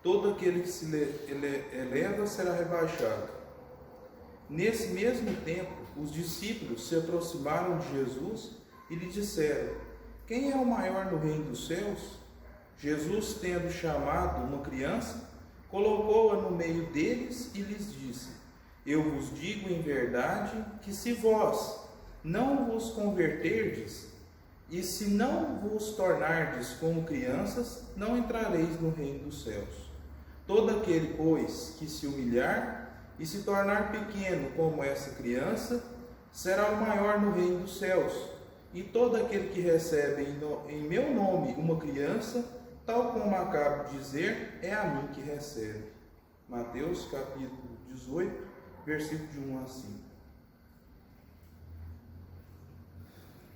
todo aquele que se eleva será rebaixado. Nesse mesmo tempo, os discípulos se aproximaram de Jesus e lhe disseram: quem é o maior no reino dos céus? Jesus, tendo chamado uma criança, colocou-a no meio deles e lhes disse: eu vos digo em verdade que se vós não vos converterdes, e se não vos tornardes como crianças, não entrareis no reino dos céus. Todo aquele, pois, que se humilhar e se tornar pequeno como essa criança, será o maior no reino dos céus. E todo aquele que recebe em meu nome uma criança, tal como acabo de dizer, é a mim que recebe. Mateus capítulo 18, versículo de 1 a 5.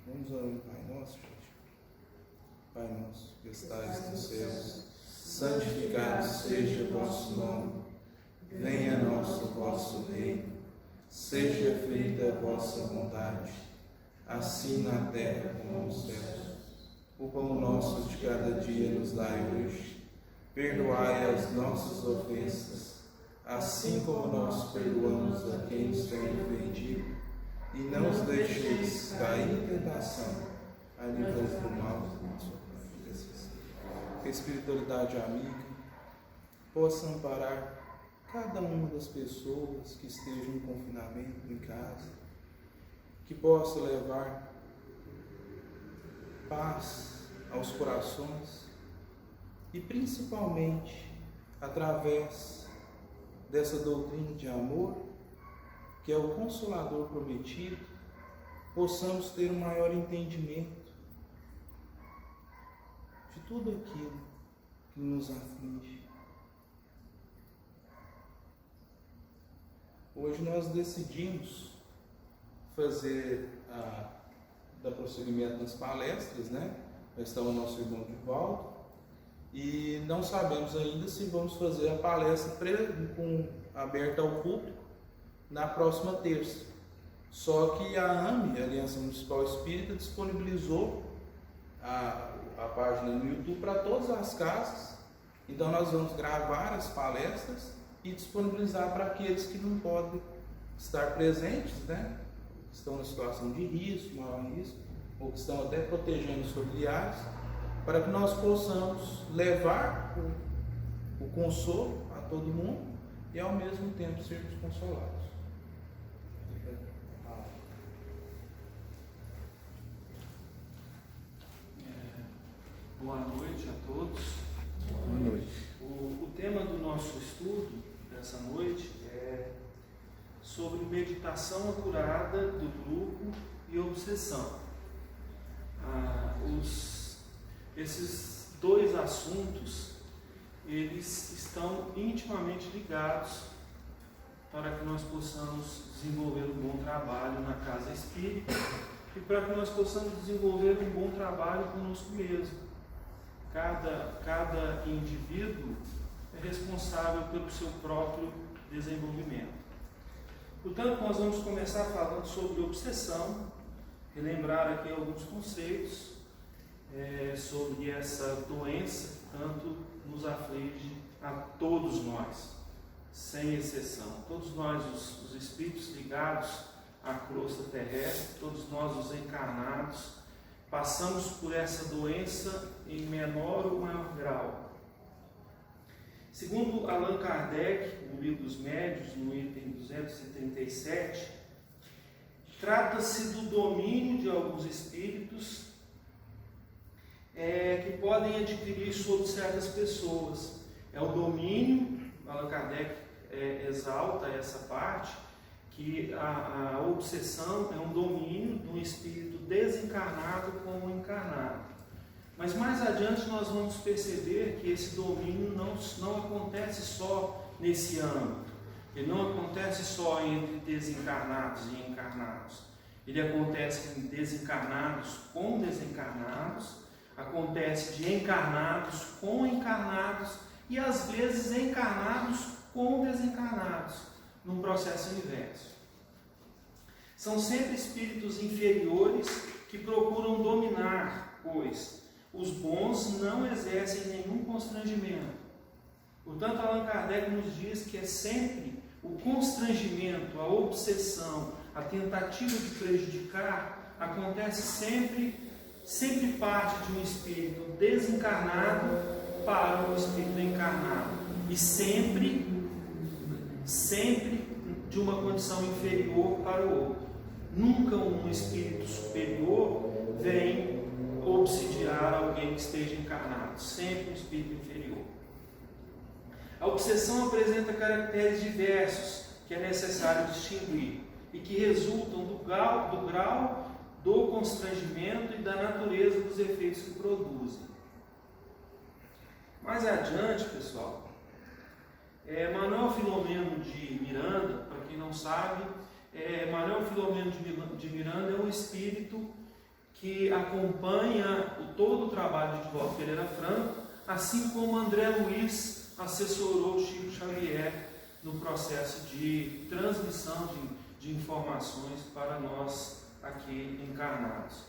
Vamos orar no Pai Nosso, gente. Pai nosso, que estais nos céus, santificado seja o vosso nome. Venha a nós o vosso reino. Seja feita a vossa vontade, assim na terra como nos céus. O pão nosso de cada dia nos dai hoje. Perdoai as nossas ofensas, assim como nós perdoamos a quem nos tem ofendido. E não nos deixeis cair em tentação, a livrai-nos do mal. Que a espiritualidade amiga possa amparar cada uma das pessoas que estejam em confinamento em casa, que possa levar paz aos corações e principalmente através dessa doutrina de amor, que é o Consolador prometido, possamos ter um maior entendimento de tudo aquilo que nos aflige. Hoje nós decidimos dar prosseguimento nas palestras, né? Está o nosso irmão Divaldo, e não sabemos ainda se vamos fazer a palestra aberta ao público na próxima terça. Só que a AME, a Aliança Municipal Espírita, disponibilizou a página no YouTube para todas as casas. Então nós vamos gravar as palestras e disponibilizar para aqueles que não podem estar presentes, né? Que estão em situação de risco, maior risco, ou que estão até protegendo os familiares, para que nós possamos levar o consolo a todo mundo e ao mesmo tempo sermos consolados. Boa noite a todos. Boa noite. O tema do nosso estudo dessa noite é sobre meditação acurada do grupo e obsessão. Esses dois assuntos, eles estão intimamente ligados para que nós possamos desenvolver um bom trabalho na casa espírita e para que nós possamos desenvolver um bom trabalho conosco mesmo. Cada indivíduo é responsável pelo seu próprio desenvolvimento. Portanto, nós vamos começar falando sobre obsessão, relembrar aqui alguns conceitos sobre essa doença que tanto nos aflige a todos nós, sem exceção. Todos nós, os espíritos ligados à crosta terrestre, todos nós, os encarnados, passamos por essa doença em menor ou maior grau. Segundo Allan Kardec, no Livro dos Médiuns, no item 237, trata-se do domínio de alguns espíritos que podem adquirir sobre certas pessoas. É o domínio, Allan Kardec exalta essa parte, que a obsessão é um domínio de um espírito desencarnado com o encarnado. Mas mais adiante nós vamos perceber que esse domínio não acontece só nesse âmbito. Ele não acontece só entre desencarnados e encarnados. Ele acontece em desencarnados com desencarnados, acontece de encarnados com encarnados e às vezes encarnados com desencarnados, num processo inverso. São sempre espíritos inferiores que procuram dominar, pois os bons não exercem nenhum constrangimento. Portanto, Allan Kardec nos diz que é sempre o constrangimento, a obsessão, a tentativa de prejudicar, acontece sempre parte de um espírito desencarnado para um espírito encarnado. E sempre de uma condição inferior para o outro. Nunca um espírito superior vem obsidiar alguém que esteja encarnado. Sempre um espírito inferior. A obsessão apresenta caracteres diversos que é necessário distinguir e que resultam do grau do constrangimento e da natureza dos efeitos que produzem. Mais adiante, pessoal, Manuel Filomeno de Miranda, para quem não sabe, Manuel Filomeno de Miranda é um espírito que acompanha todo o trabalho de Divaldo Pereira Franco, assim como André Luiz assessorou Chico Xavier no processo de transmissão de informações para nós aqui encarnados.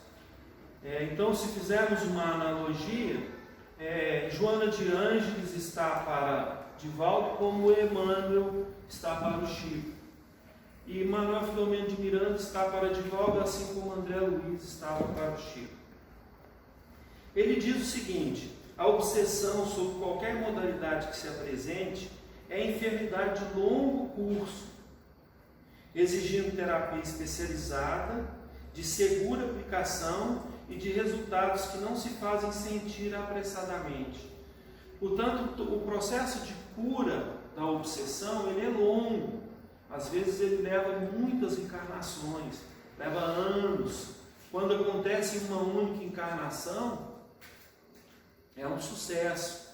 Então, se fizermos uma analogia, Joana de Ângeles está para Divaldo como Emmanuel está para o Chico. E Manuel Filomeno de Miranda está para Divaldo, assim como André Luiz estava para o Chico. Ele diz o seguinte: a obsessão sobre qualquer modalidade que se apresente é enfermidade de longo curso, exigindo terapia especializada, de segura aplicação e de resultados que não se fazem sentir apressadamente. Portanto, o processo de cura da obsessão ele é longo. Às vezes ele leva muitas encarnações, leva anos. Quando acontece em uma única encarnação, é um sucesso,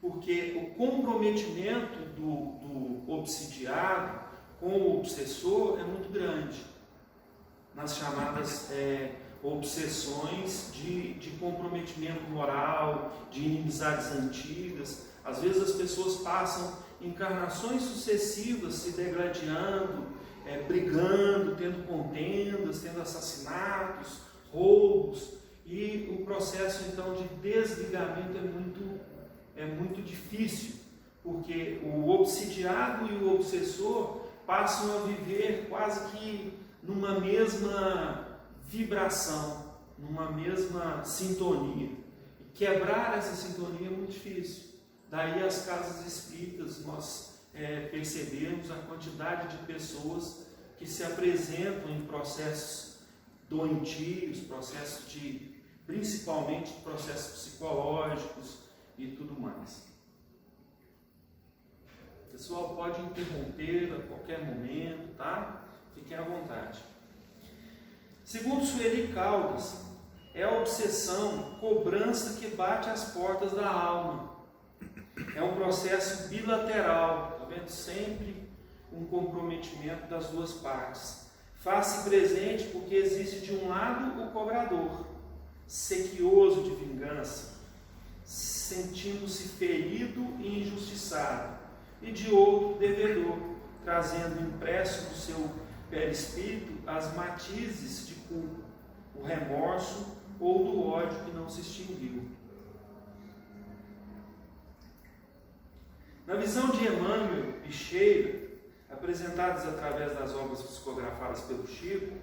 porque o comprometimento do obsidiado com o obsessor é muito grande, nas chamadas obsessões de comprometimento moral, de inimizades antigas. Às vezes as pessoas passam encarnações sucessivas se degladiando, brigando, tendo contendas, tendo assassinatos, roubos, e o processo então de desligamento é muito difícil, porque o obsidiado e o obsessor passam a viver quase que numa mesma vibração, numa mesma sintonia. E quebrar essa sintonia é muito difícil. Daí as casas espíritas nós percebemos a quantidade de pessoas que se apresentam em processos doentios, principalmente processos psicológicos e tudo mais. O pessoal pode interromper a qualquer momento, tá? Fiquem à vontade. Segundo Sueli Caldas, é a obsessão, cobrança que bate às portas da alma. É um processo bilateral, tá vendo? Sempre um comprometimento das duas partes. Faz-se presente porque existe de um lado o cobrador, sequioso de vingança, sentindo-se ferido e injustiçado, e de outro devedor, trazendo impresso do seu perispírito as matizes de culpa, o remorso ou do ódio que não se extinguiu. Na visão de Emmanuel e Sheila, apresentadas através das obras psicografadas pelo Chico,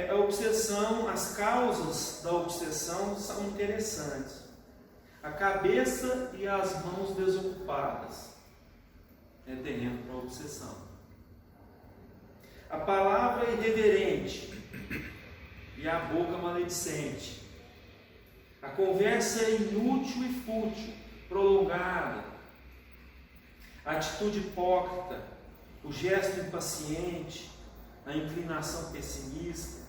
a obsessão, as causas da obsessão são interessantes. A cabeça e as mãos desocupadas é terreno para a obsessão. A palavra irreverente e a boca maledicente. A conversa inútil e fútil, prolongada. A atitude hipócrita, o gesto impaciente, a inclinação pessimista,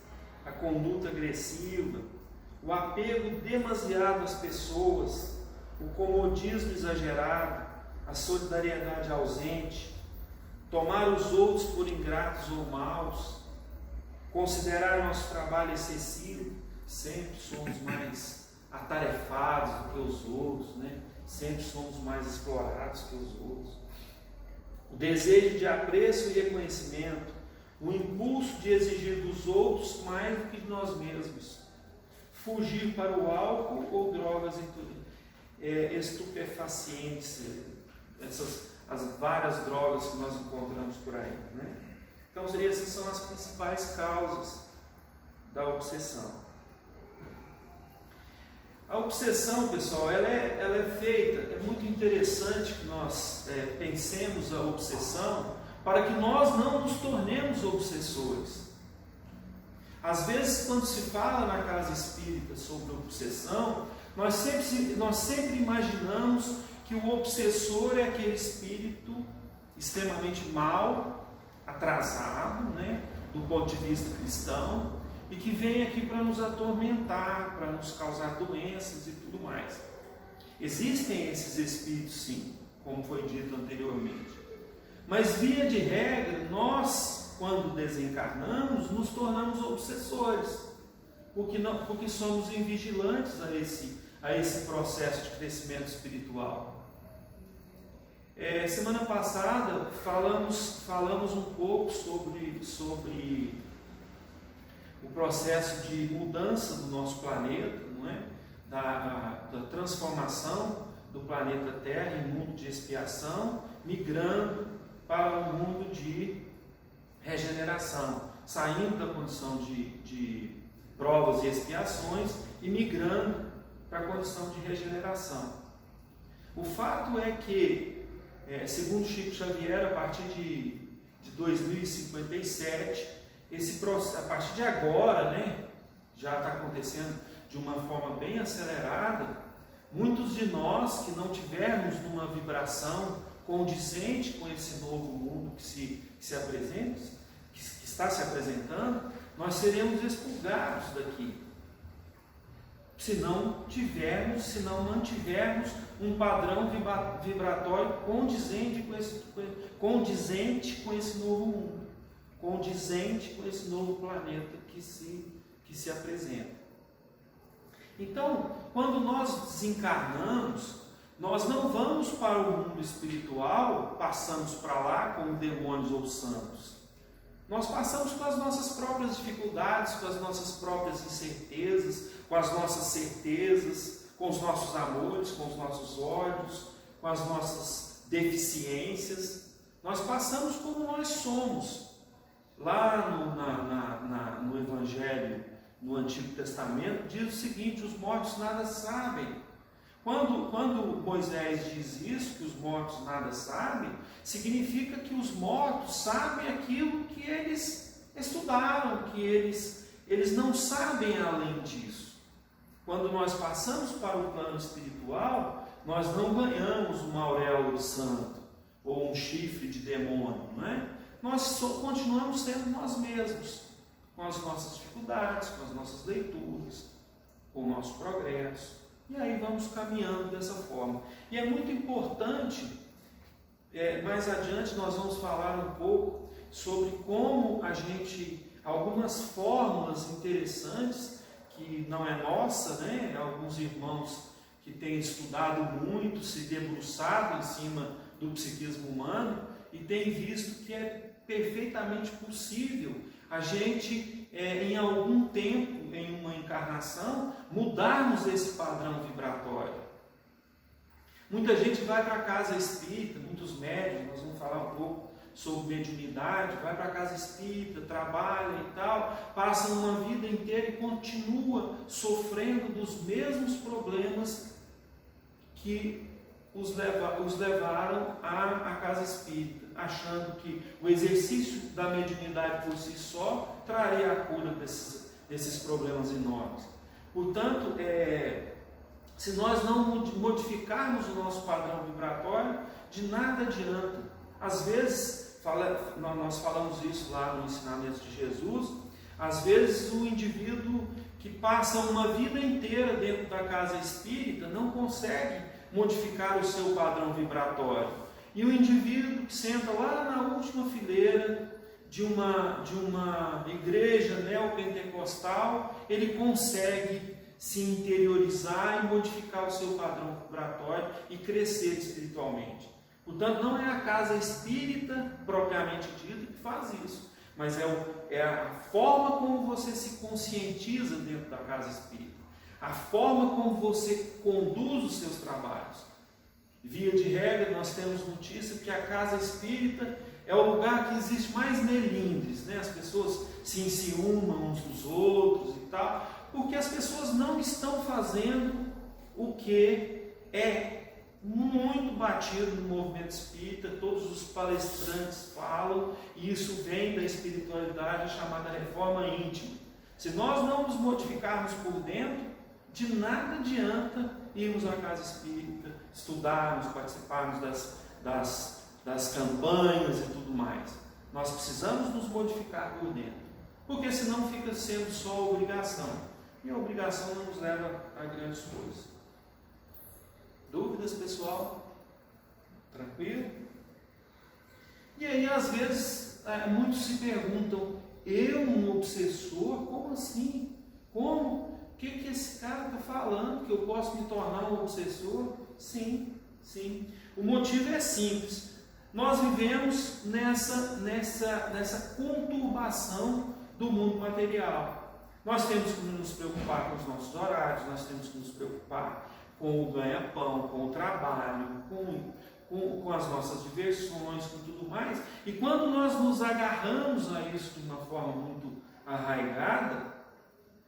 a conduta agressiva, o apego demasiado às pessoas, o comodismo exagerado, a solidariedade ausente, tomar os outros por ingratos ou maus, considerar nosso trabalho excessivo, sempre somos mais atarefados do que os outros, né? Sempre somos mais explorados que os outros. O desejo de apreço e reconhecimento, o impulso de exigir dos outros mais do que de nós mesmos, fugir para o álcool ou drogas estupefacientes, as várias drogas que nós encontramos por aí, né? Então, essas são as principais causas da obsessão. A obsessão, pessoal, ela é feita, é muito interessante que nós pensemos a obsessão para que nós não nos tornemos obsessores. Às vezes, quando se fala na casa espírita sobre obsessão, nós sempre imaginamos que o obsessor é aquele espírito extremamente mau, atrasado, né, do ponto de vista cristão, e que vem aqui para nos atormentar, para nos causar doenças e tudo mais. Existem esses espíritos, sim, como foi dito anteriormente. Mas, via de regra, nós, quando desencarnamos, nos tornamos obsessores, porque somos invigilantes a esse processo de crescimento espiritual. Semana passada falamos um pouco sobre o processo de mudança do nosso planeta, não é? Da transformação do planeta Terra em mundo de expiação, migrando para um mundo de regeneração, saindo da condição de provas e expiações e migrando para a condição de regeneração. O fato é que, segundo Chico Xavier, a partir de 2057, esse processo, a partir de agora, né, já está acontecendo de uma forma bem acelerada. Muitos de nós que não tivermos numa vibração condizente com esse novo mundo que está se apresentando, nós seremos expurgados daqui. Se não mantivermos um padrão vibratório condizente com esse novo mundo, condizente com esse novo planeta que se apresenta. Então, quando nós desencarnamos, nós não vamos para o mundo espiritual, passamos para lá como demônios ou santos. Nós passamos com as nossas próprias dificuldades, com as nossas próprias incertezas, com as nossas certezas, com os nossos amores, com os nossos ódios, com as nossas deficiências. Nós passamos como nós somos. Lá no Evangelho, no Antigo Testamento, diz o seguinte: os mortos nada sabem. Quando Moisés diz isso, que os mortos nada sabem, significa que os mortos sabem aquilo que eles estudaram, que eles não sabem além disso. Quando nós passamos para o plano espiritual, nós não ganhamos uma auréola de santo ou um chifre de demônio, não é? Nós continuamos sendo nós mesmos, com as nossas dificuldades, com as nossas leituras, com o nosso progresso. E aí vamos caminhando dessa forma. E é muito importante, mais adiante nós vamos falar um pouco sobre como algumas fórmulas interessantes, que não é nossa, né? Alguns irmãos que têm estudado muito, se debruçado em cima do psiquismo humano e têm visto que é perfeitamente possível a gente, em algum tempo, em uma encarnação, mudarmos esse padrão vibratório. Muita gente vai para a casa espírita, muitos médiuns, nós vamos falar um pouco sobre mediunidade, vai para a casa espírita, trabalha e tal, passa uma vida inteira e continua sofrendo dos mesmos problemas que os levaram à casa espírita, achando que o exercício da mediunidade por si só traria a cura desses problemas enormes. Portanto, se nós não modificarmos o nosso padrão vibratório, de nada adianta. Às vezes, nós falamos isso lá no ensinamento de Jesus, às vezes o indivíduo que passa uma vida inteira dentro da casa espírita não consegue modificar o seu padrão vibratório. E o indivíduo que senta lá na última fileira de uma igreja neopentecostal, ele consegue se interiorizar e modificar o seu padrão vibratório e crescer espiritualmente. Portanto, não é a casa espírita propriamente dita que faz isso, mas é a forma como você se conscientiza dentro da casa espírita, a forma como você conduz os seus trabalhos. Via de regra, nós temos notícia que a casa espírita é o lugar que existe mais melindres, né? As pessoas se enciumam uns dos outros e tal, porque as pessoas não estão fazendo o que é muito batido no movimento espírita, todos os palestrantes falam, e isso vem da espiritualidade chamada reforma íntima. Se nós não nos modificarmos por dentro, de nada adianta irmos à casa espírita, estudarmos, participarmos das campanhas e tudo mais. Nós precisamos nos modificar por dentro, porque senão fica sendo só obrigação, e a obrigação não nos leva a grandes coisas. Dúvidas, pessoal? Tranquilo? E aí, às vezes, muitos se perguntam: eu, um obsessor? Como assim? Como? O que esse cara está falando? Que eu posso me tornar um obsessor? Sim, sim. O motivo é simples. Nós vivemos nessa conturbação do mundo material. Nós temos que nos preocupar com os nossos horários, nós temos que nos preocupar com o ganha-pão, com o trabalho, com as nossas diversões, com tudo mais. E quando nós nos agarramos a isso de uma forma muito arraigada,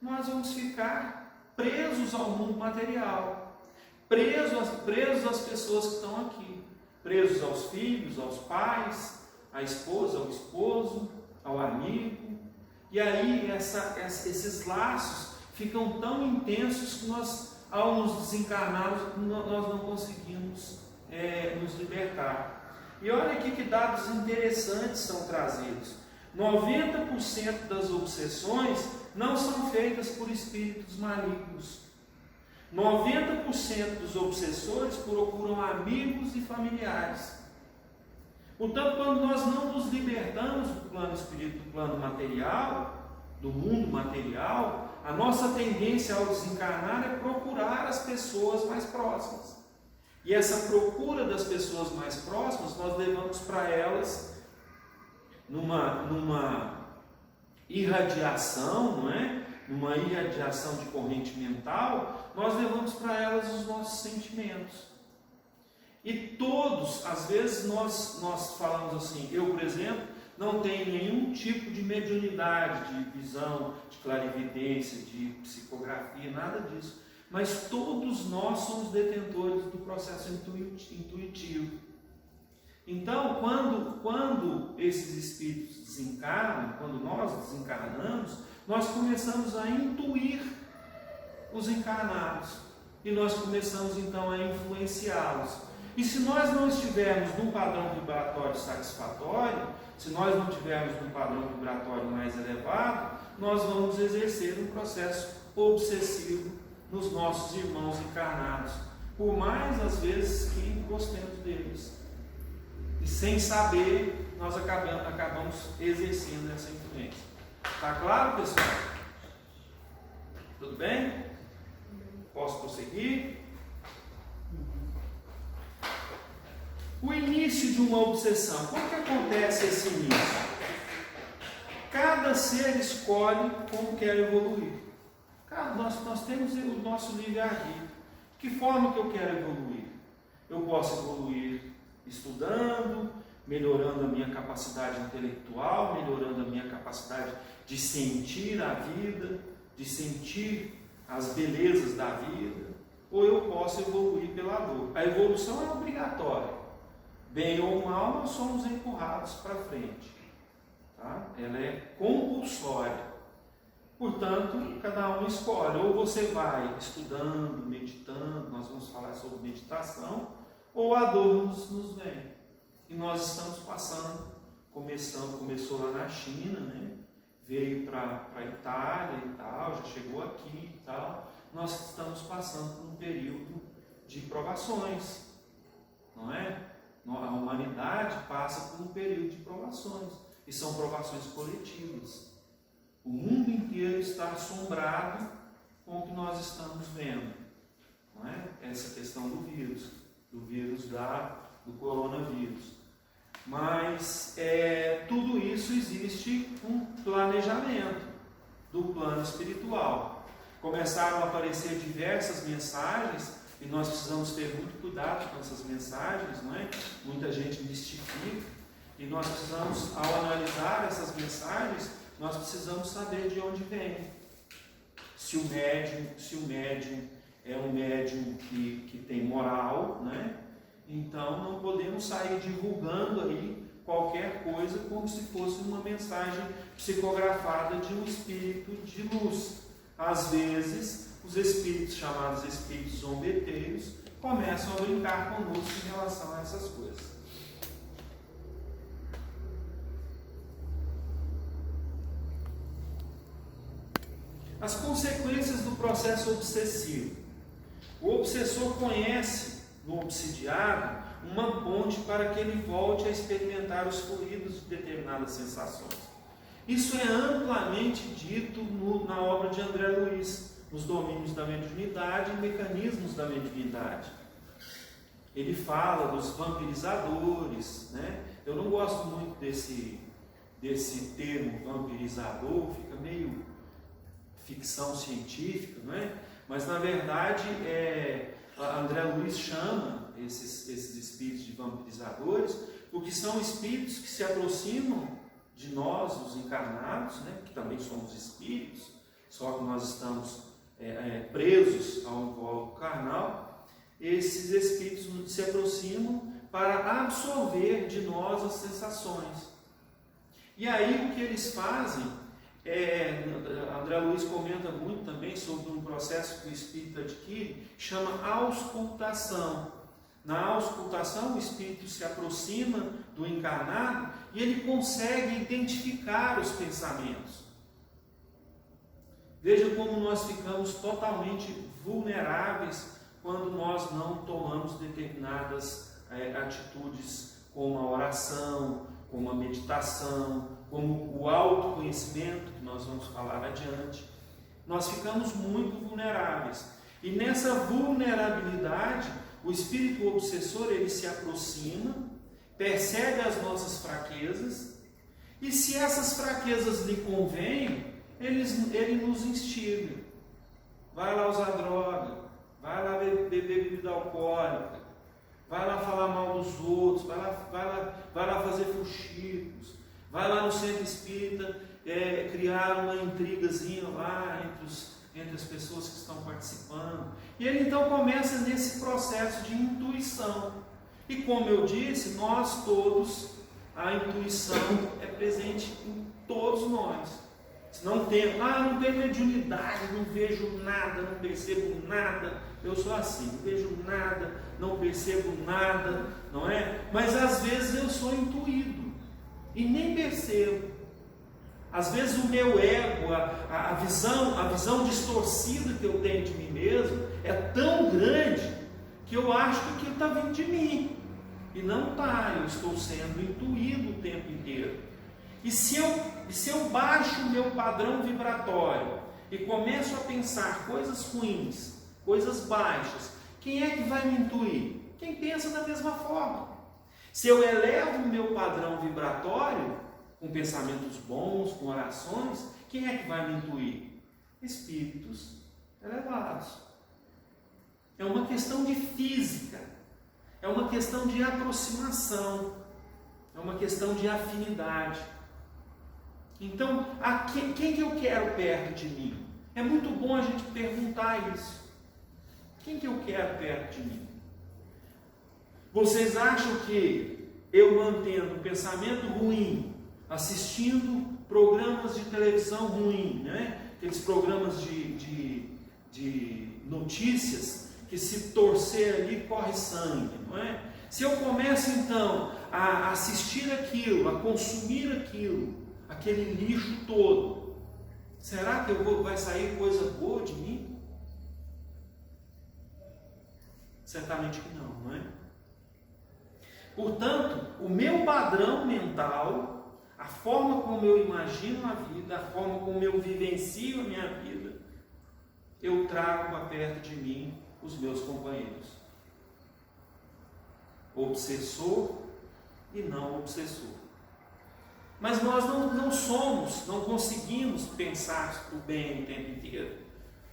nós vamos ficar presos ao mundo material, presos às pessoas que estão aqui, presos aos filhos, aos pais, à esposa, ao esposo, ao amigo. E aí esses laços ficam tão intensos que nós, ao nos desencarnarmos, nós não conseguimos nos libertar. E olha aqui que dados interessantes são trazidos. 90% das obsessões não são feitas por espíritos malignos. 90% dos obsessores procuram amigos e familiares. Portanto, quando nós não nos libertamos do plano espiritual, do plano material, do mundo material, a nossa tendência ao desencarnar é procurar as pessoas mais próximas. E essa procura das pessoas mais próximas, nós levamos para elas numa irradiação, não é? Numa irradiação de corrente mental, nós levamos para elas os nossos sentimentos. E todos, às vezes nós falamos assim, eu, por exemplo, não tenho nenhum tipo de mediunidade, de visão, de clarividência, de psicografia, nada disso. Mas todos nós somos detentores do processo intuitivo. Então, quando esses espíritos desencarnam, quando nós desencarnamos, nós começamos a intuir os encarnados. E nós começamos então a influenciá-los. E se nós não estivermos num padrão vibratório satisfatório, se nós não tivermos um padrão vibratório mais elevado, nós vamos exercer um processo obsessivo nos nossos irmãos encarnados, por mais às vezes que gostemos deles. E sem saber, nós acabamos exercendo essa influência. Está claro, pessoal? Tudo bem? Posso prosseguir? O início de uma obsessão. Como que acontece esse início? Cada ser escolhe como quer evoluir. Nós temos o nosso livre-arbítrio. Que forma que eu quero evoluir? Eu posso evoluir estudando, melhorando a minha capacidade intelectual, melhorando a minha capacidade de sentir a vida, de sentir as belezas da vida, ou eu posso evoluir pela dor. A evolução é obrigatória. Bem ou mal, nós somos empurrados para frente. Tá? Ela é compulsória. Portanto, cada um escolhe. Ou você vai estudando, meditando, nós vamos falar sobre meditação, ou a dor nos vem. E nós estamos passando, começou lá na China, né? Veio para a Itália e tal, já chegou aqui e tal. Nós estamos passando por um período de provações, não é? A humanidade passa por um período de provações, e são provações coletivas. O mundo inteiro está assombrado com o que nós estamos vendo, não é? Essa questão do vírus do coronavírus. Mas tudo isso existe um planejamento do plano espiritual. Começaram a aparecer diversas mensagens e nós precisamos ter muito cuidado com essas mensagens, não é? Muita gente mistifica, e nós precisamos, ao analisar essas mensagens, nós precisamos saber de onde vem. Se o médium é um médium que tem moral, né? Então não podemos sair divulgando aí qualquer coisa como se fosse uma mensagem psicografada de um espírito de luz. Às vezes, os espíritos chamados espíritos zombeteiros começam a brincar conosco em relação a essas coisas. As consequências do processo obsessivo. O obsessor conhece no obsidiado uma ponte para que ele volte a experimentar os fluidos de determinadas sensações. Isso é amplamente dito na obra de André Luiz, nos domínios da mediunidade e mecanismos da mediunidade. Ele fala dos vampirizadores, né? Eu não gosto muito desse termo vampirizador, fica meio ficção científica, não é? Mas na verdade André Luiz chama esses espíritos de vampirizadores, porque são espíritos que se aproximam de nós, os encarnados, né? Que também somos espíritos, só que nós estamos presos ao invólucro carnal. Esses espíritos se aproximam para absorver de nós as sensações. E aí o que eles fazem André Luiz comenta muito também sobre um processo que o espírito adquire, chama auscultação. Na auscultação, o espírito se aproxima do encarnado e ele consegue identificar os pensamentos. Veja como nós ficamos totalmente vulneráveis quando nós não tomamos determinadas atitudes, como a oração, como a meditação, como o autoconhecimento, que nós vamos falar adiante. Nós ficamos muito vulneráveis. E nessa vulnerabilidade, o espírito obsessor, ele se aproxima, percebe as nossas fraquezas, e se essas fraquezas lhe convêm, ele nos instiga. Vai lá usar droga, vai lá beber bebida alcoólica, vai lá falar mal dos outros, vai lá fazer fuxicos, vai lá no centro espírita criar uma intrigazinha lá entre as pessoas que estão participando. E ele então começa nesse processo de intuição. E como eu disse, nós todos, a intuição é presente em todos nós. Não tenho mediunidade, não vejo nada, não percebo nada. Eu sou assim, não vejo nada, não percebo nada, não é? Mas às vezes eu sou intuído e nem percebo. Às vezes o meu ego, a visão distorcida que eu tenho de mim mesmo é tão grande que eu acho que aquilo está vindo de mim. E não está, eu estou sendo intuído o tempo inteiro. E se eu baixo o meu padrão vibratório e começo a pensar coisas ruins, coisas baixas, quem é que vai me intuir? Quem pensa da mesma forma. Se eu elevo o meu padrão vibratório, com pensamentos bons, com orações, quem é que vai me intuir? Espíritos elevados. É uma questão de física, é uma questão de aproximação, é uma questão de afinidade. Então, quem que eu quero perto de mim? É muito bom a gente perguntar isso. Quem que eu quero perto de mim? Vocês acham que eu mantendo pensamento ruim, assistindo programas de televisão ruim, né? Aqueles programas de notícias que se torcer ali corre sangue, não é? Se eu começo então a assistir aquilo, a consumir aquilo, aquele lixo todo, será que vai sair coisa boa de mim? Certamente que não, não é? Portanto, o meu padrão mental, a forma como eu imagino a vida, a forma como eu vivencio a minha vida, eu trago para perto de mim os meus companheiros. Obsessor e não obsessor. Mas nós não conseguimos pensar o bem o tempo inteiro.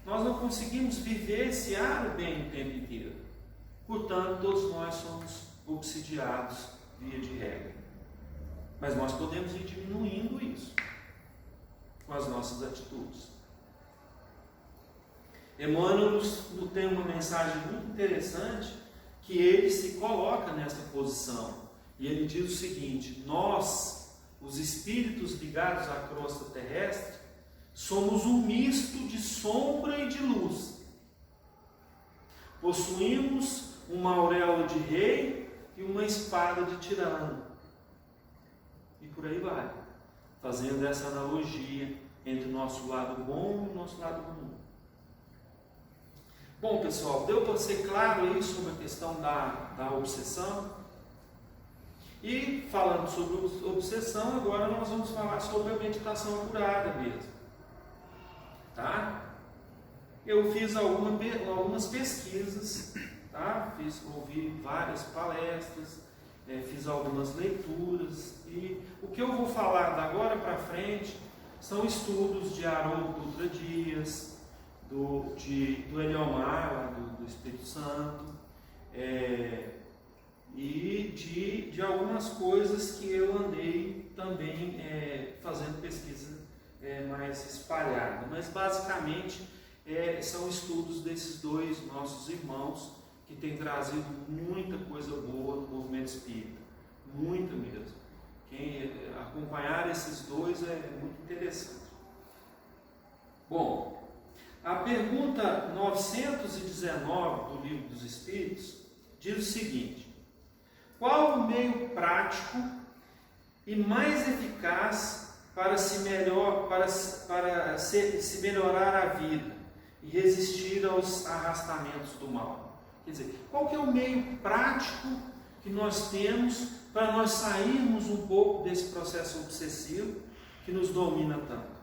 nós não conseguimos vivenciar o bem o tempo inteiro. Portanto, todos nós somos obsidiados via de regra. Mas nós podemos ir diminuindo isso com as nossas atitudes. Emmanuel nos tem uma mensagem muito interessante, que ele se coloca nessa posição. E ele diz o seguinte: nós, os espíritos ligados à crosta terrestre, somos um misto de sombra e de luz. Possuímos uma auréola de rei e uma espada de tirano. E por aí vai, fazendo essa analogia entre o nosso lado bom e o nosso lado ruim. Bom, pessoal, deu para ser claro aí sobre a questão da obsessão? E falando sobre obsessão, agora nós vamos falar sobre a meditação apurada mesmo. Tá? Eu fiz algumas pesquisas, tá? Ouvi várias palestras, fiz algumas leituras, e o que eu vou falar da agora para frente são estudos de Haroldo Dutra Dias, do Eliomar, lá do Espírito Santo, e de algumas coisas que eu andei também fazendo pesquisa mais espalhada. Mas basicamente são estudos desses dois nossos irmãos que têm trazido muita coisa boa no movimento espírita, muita mesmo. Quem acompanhar esses dois é muito interessante. Bom, a pergunta 919 do Livro dos Espíritos diz o seguinte: qual o meio prático e mais eficaz para se melhorar a vida e resistir aos arrastamentos do mal? Quer dizer, qual que é o meio prático que nós temos para nós sairmos um pouco desse processo obsessivo que nos domina tanto?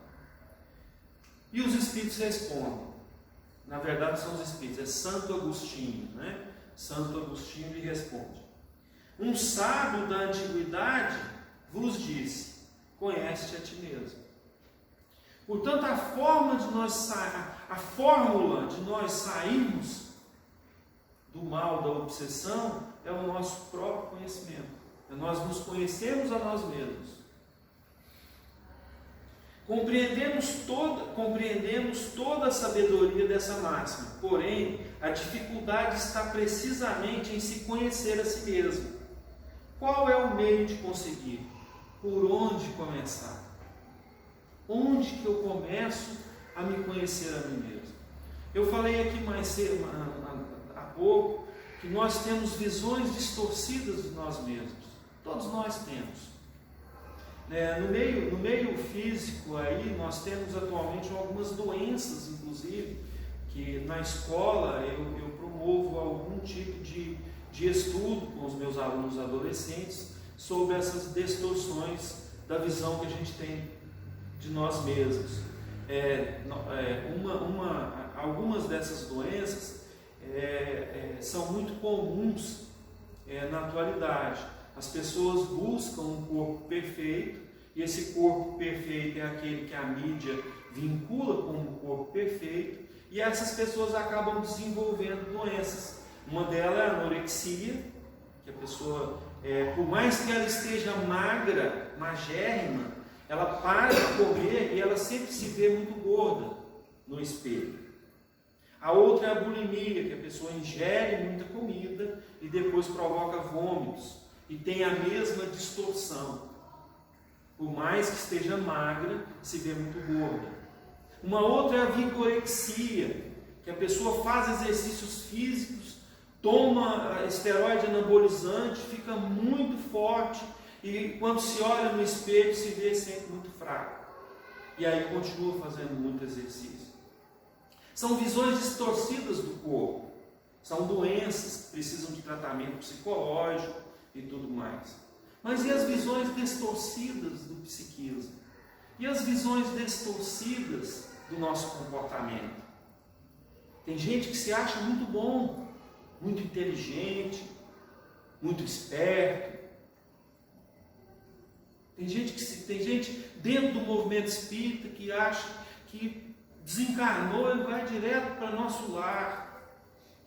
E os Espíritos respondem, na verdade são os Espíritos, é Santo Agostinho, né? Santo Agostinho lhe responde: um sábio da antiguidade vos disse, conhece-te a ti mesmo. Portanto, a fórmula de nós sairmos do mal, da obsessão, é o nosso próprio conhecimento, é nós nos conhecermos a nós mesmos. Compreendemos toda a sabedoria dessa máxima, porém, a dificuldade está precisamente em se conhecer a si mesmo. Qual é o meio de conseguir? Por onde começar? Onde que eu começo a me conhecer a mim mesmo? Eu falei aqui mais cedo, há pouco, que nós temos visões distorcidas de nós mesmos. Todos nós temos. No meio físico aí, nós temos atualmente algumas doenças, inclusive, que na escola eu promovo algum tipo de estudo com os meus alunos adolescentes sobre essas distorções da visão que a gente tem de nós mesmos. Algumas dessas doenças são muito comuns na atualidade. As pessoas buscam um corpo perfeito, e esse corpo perfeito é aquele que a mídia vincula como um corpo perfeito, e essas pessoas acabam desenvolvendo doenças. Uma delas é a anorexia, que a pessoa, por mais que ela esteja magra, magérrima, ela para de comer e ela sempre se vê muito gorda no espelho. A outra é a bulimia, que a pessoa ingere muita comida e depois provoca vômitos, e tem a mesma distorção. Por mais que esteja magra, se vê muito gorda. Uma outra é a vigorexia, que a pessoa faz exercícios físicos, toma esteroide anabolizante, fica muito forte, e quando se olha no espelho se vê sempre muito fraco. E aí continua fazendo muito exercício. São visões distorcidas do corpo. São doenças que precisam de tratamento psicológico e tudo mais. Mas e as visões distorcidas do psiquismo? E as visões distorcidas do nosso comportamento? Tem gente que se acha muito bom, muito inteligente, muito esperto. Tem gente dentro do movimento espírita que acha que desencarnou, ele vai direto para nosso lar,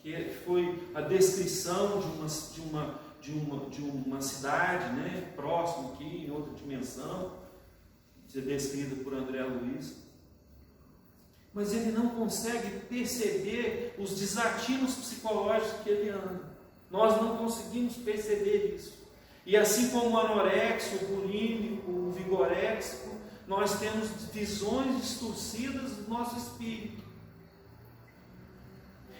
que foi a descrição de uma cidade, né, próxima aqui, em outra dimensão, descrita por André Luiz. Mas ele não consegue perceber os desatinos psicológicos que ele anda. Nós não conseguimos perceber isso. E assim como o anorexo, o bulímico, o vigoréxico, nós temos visões distorcidas do nosso espírito.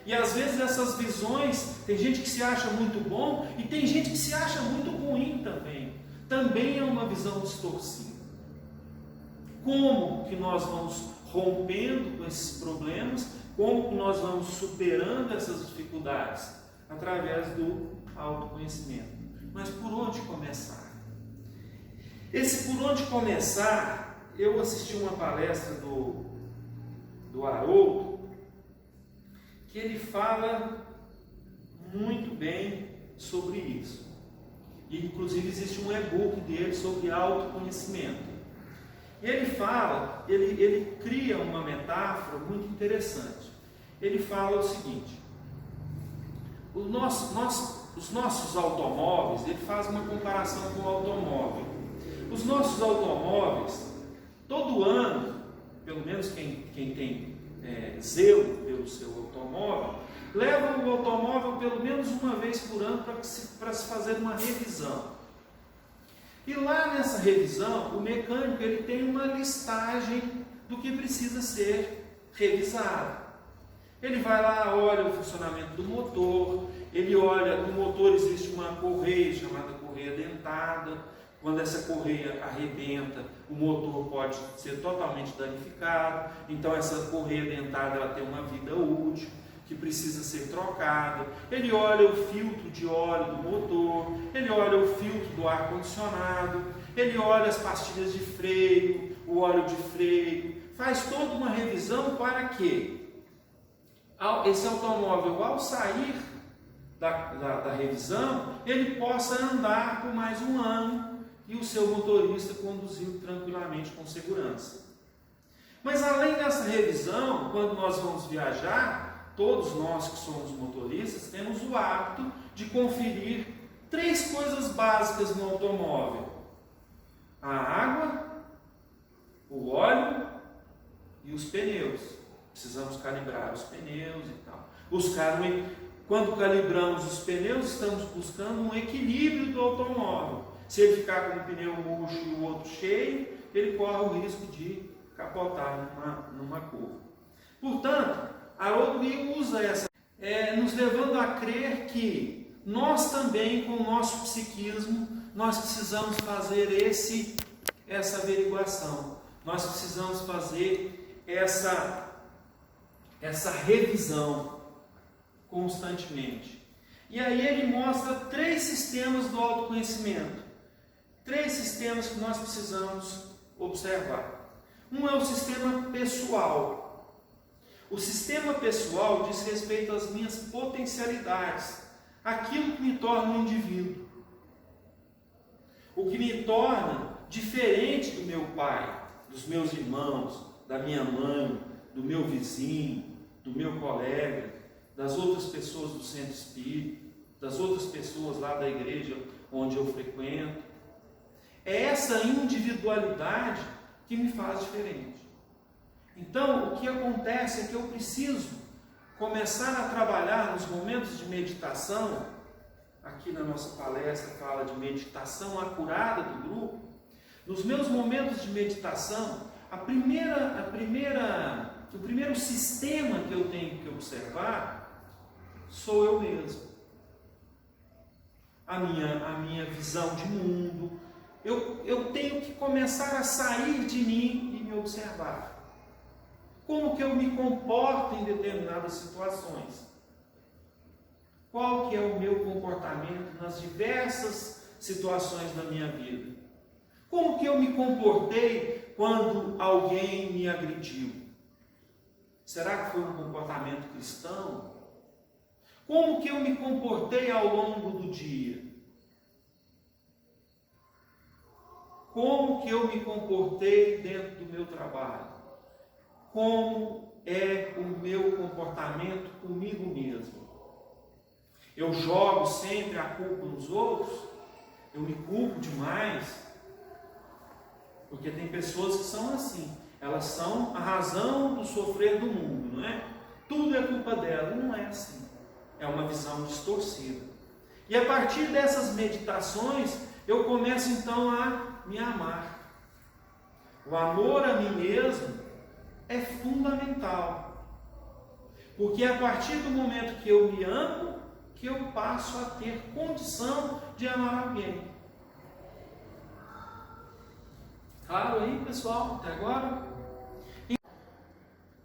E às vezes essas visões, tem gente que se acha muito bom e tem gente que se acha muito ruim também. Também é uma visão distorcida. Como que nós vamos rompendo com esses problemas? Como que nós vamos superando essas dificuldades? Através do autoconhecimento. Mas por onde começar? Esse por onde começar, eu assisti uma palestra do Haroldo, que ele fala muito bem sobre isso. E inclusive existe um e-book dele sobre autoconhecimento. Ele fala, ele cria uma metáfora muito interessante. Ele fala o seguinte: os nossos automóveis, ele faz uma comparação com o automóvel. Os nossos automóveis, todo ano, pelo menos quem tem zelo pelo seu automóvel, leva o automóvel pelo menos uma vez por ano para se fazer uma revisão. E lá nessa revisão, o mecânico ele tem uma listagem do que precisa ser revisado. Ele vai lá, olha o funcionamento do motor, ele olha, no motor existe uma correia chamada correia dentada. Quando essa correia arrebenta, o motor pode ser totalmente danificado. Então essa correia dentada ela tem uma vida útil, que precisa ser trocada. Ele olha o filtro de óleo do motor, ele olha o filtro do ar-condicionado, ele olha as pastilhas de freio, o óleo de freio, faz toda uma revisão para que esse automóvel, ao sair da revisão, ele possa andar por mais um ano e o seu motorista conduzindo tranquilamente com segurança. Mas além dessa revisão, quando nós vamos viajar, todos nós que somos motoristas temos o hábito de conferir 3 coisas básicas no automóvel: a água, o óleo e os pneus. Precisamos calibrar os pneus e tal. Quando calibramos os pneus, estamos buscando um equilíbrio do automóvel. Se ele ficar com um pneu murcho e o outro cheio, ele corre o risco de capotar numa curva. Portanto, Haroldo usa nos levando a crer que nós também, com o nosso psiquismo, nós precisamos fazer essa averiguação. Nós precisamos fazer essa revisão constantemente. E aí ele mostra 3 sistemas do autoconhecimento. 3 sistemas que nós precisamos observar. Um é o sistema pessoal. O sistema pessoal diz respeito às minhas potencialidades, aquilo que me torna um indivíduo, o que me torna diferente do meu pai, dos meus irmãos, da minha mãe, do meu vizinho, do meu colega, das outras pessoas do centro espírita, das outras pessoas lá da igreja onde eu frequento. É essa individualidade que me faz diferente. Então, o que acontece é que eu preciso começar a trabalhar nos momentos de meditação. Aqui na nossa palestra fala de meditação acurada do grupo. Nos meus momentos de meditação, o primeiro sistema que eu tenho que observar sou eu mesmo. A minha visão de mundo. Eu tenho que começar a sair de mim e me observar. Como que eu me comporto em determinadas situações? Qual que é o meu comportamento nas diversas situações da minha vida? Como que eu me comportei quando alguém me agrediu? Será que foi um comportamento cristão? Como que eu me comportei ao longo do dia? Como que eu me comportei dentro do meu trabalho? Como é o meu comportamento comigo mesmo? Eu jogo sempre a culpa nos outros? Eu me culpo demais? Porque tem pessoas que são assim. Elas são a razão do sofrer do mundo, não é? Tudo é culpa dela. Não é assim. É uma visão distorcida. E a partir dessas meditações, eu começo então a me amar. O amor a mim mesmo é fundamental. Porque é a partir do momento que eu me amo, que eu passo a ter condição de amar alguém. Claro aí, pessoal, até agora?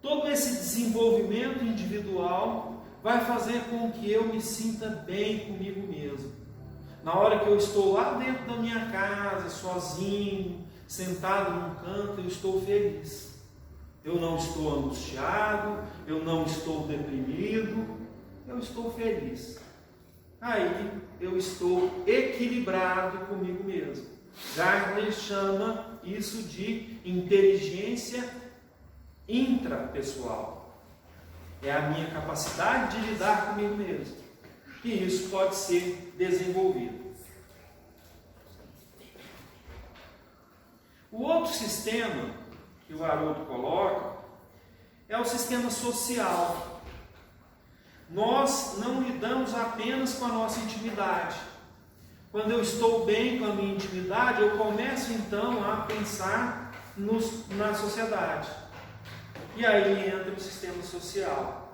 Todo esse desenvolvimento individual vai fazer com que eu me sinta bem comigo mesmo. Na hora que eu estou lá dentro da minha casa, sozinho, sentado num canto, eu estou feliz. Eu não estou angustiado, eu não estou deprimido, eu estou feliz. Aí eu estou equilibrado comigo mesmo. Gardner chama isso de inteligência intrapessoal. É a minha capacidade de lidar comigo mesmo. E isso pode ser desenvolvido. O outro sistema que o Haroldo coloca é o sistema social. Nós não lidamos apenas com a nossa intimidade. Quando eu estou bem com a minha intimidade, eu começo então a pensar na sociedade. E aí entra o sistema social.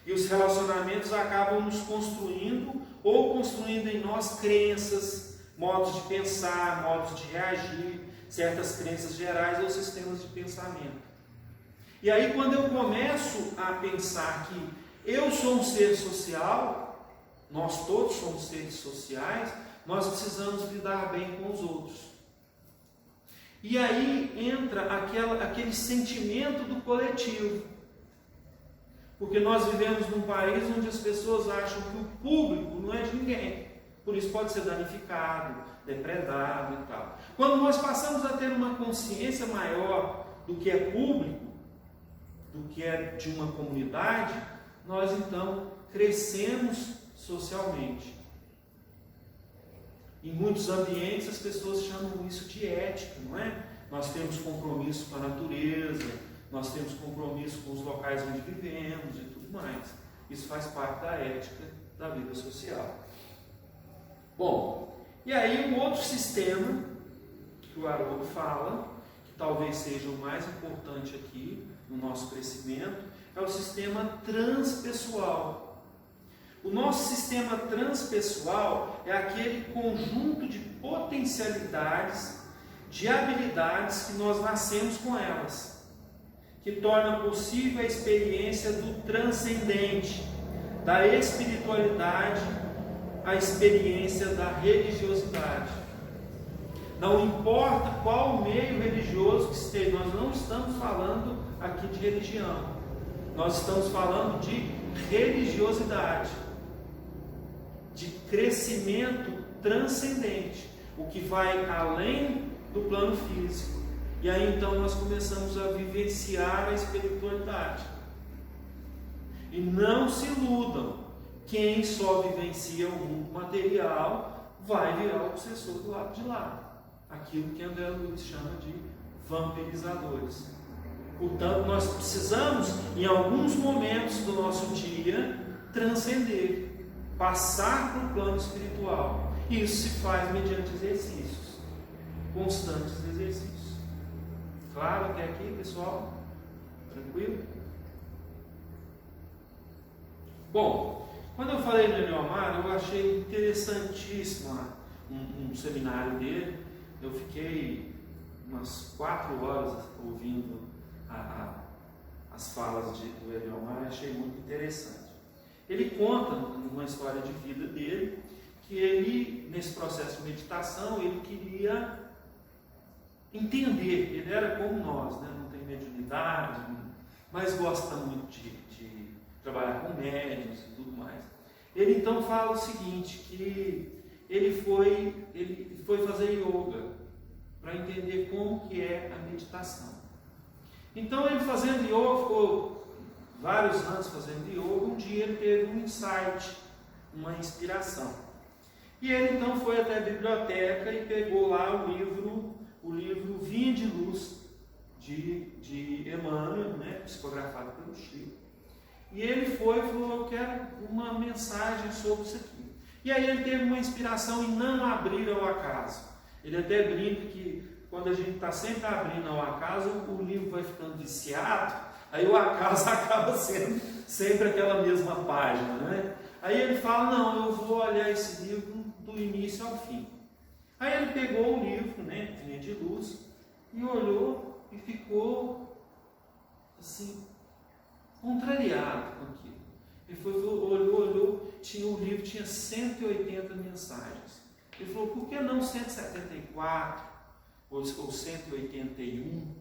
E os relacionamentos acabam nos construindo ou construindo em nós crenças, modos de pensar, modos de reagir, certas crenças gerais ou sistemas de pensamento. E aí quando eu começo a pensar que eu sou um ser social, nós todos somos seres sociais, nós precisamos lidar bem com os outros. E aí entra aquele sentimento do coletivo. Porque nós vivemos num país onde as pessoas acham que o público não é de ninguém. Por isso pode ser danificado, depredado e tal. Quando nós passamos a ter uma consciência maior do que é público, do que é de uma comunidade, nós então crescemos socialmente. Em muitos ambientes as pessoas chamam isso de ética, não é? Nós temos compromisso com a natureza, nós temos compromisso com os locais onde vivemos e tudo mais. Isso faz parte da ética da vida social. Bom, e aí um outro sistema que o Haroldo fala, que talvez seja o mais importante aqui no nosso crescimento, é o sistema transpessoal. O nosso sistema transpessoal é aquele conjunto de potencialidades, de habilidades que nós nascemos com elas, que torna possível a experiência do transcendente, da espiritualidade, a experiência da religiosidade. Não importa qual meio religioso que esteja, nós não estamos falando aqui de religião, nós estamos falando de religiosidade, de crescimento transcendente, o que vai além do plano físico. E aí então nós começamos a vivenciar a espiritualidade. E não se iludam, quem só vivencia o mundo material vai virar o obsessor do lado de lá. Aquilo que André Luiz chama de vampirizadores. Portanto, nós precisamos, em alguns momentos do nosso dia, transcender, passar para o plano espiritual. E isso se faz mediante exercícios, constantes exercícios. Claro até aqui, pessoal? Tranquilo? Bom, quando eu falei do Eliomar, eu achei interessantíssimo um seminário dele. Eu fiquei umas 4 horas ouvindo as falas do Eliomar, achei muito interessante. Ele conta uma história de vida dele, que ele, nesse processo de meditação, ele queria entender. Ele era como nós, né? Não tem mediunidade, mas gosta muito de trabalhar com médiuns e tudo mais. Ele então fala o seguinte, que ele foi fazer yoga para entender como que é a meditação. Então ele fazendo yoga ficou vários anos fazendo yoga, um dia ele teve um insight, uma inspiração. E ele então foi até a biblioteca e pegou lá o livro Vinha de Luz, de Emmanuel, né, psicografado pelo Chico. E ele foi e falou: eu quero uma mensagem sobre isso aqui. E aí ele teve uma inspiração em não abrir ao acaso. Ele até brinca que quando a gente está sempre abrindo ao acaso, o livro vai ficando viciado, aí o acaso acaba sendo sempre aquela mesma página, né? Aí ele fala: não, eu vou olhar esse livro do início ao fim. Aí ele pegou o livro, né, Vinha de Luz, e olhou e ficou assim, contrariado com aquilo. Ele foi, olhou, o livro tinha 180 mensagens. Ele falou: por que não 174, ou 181,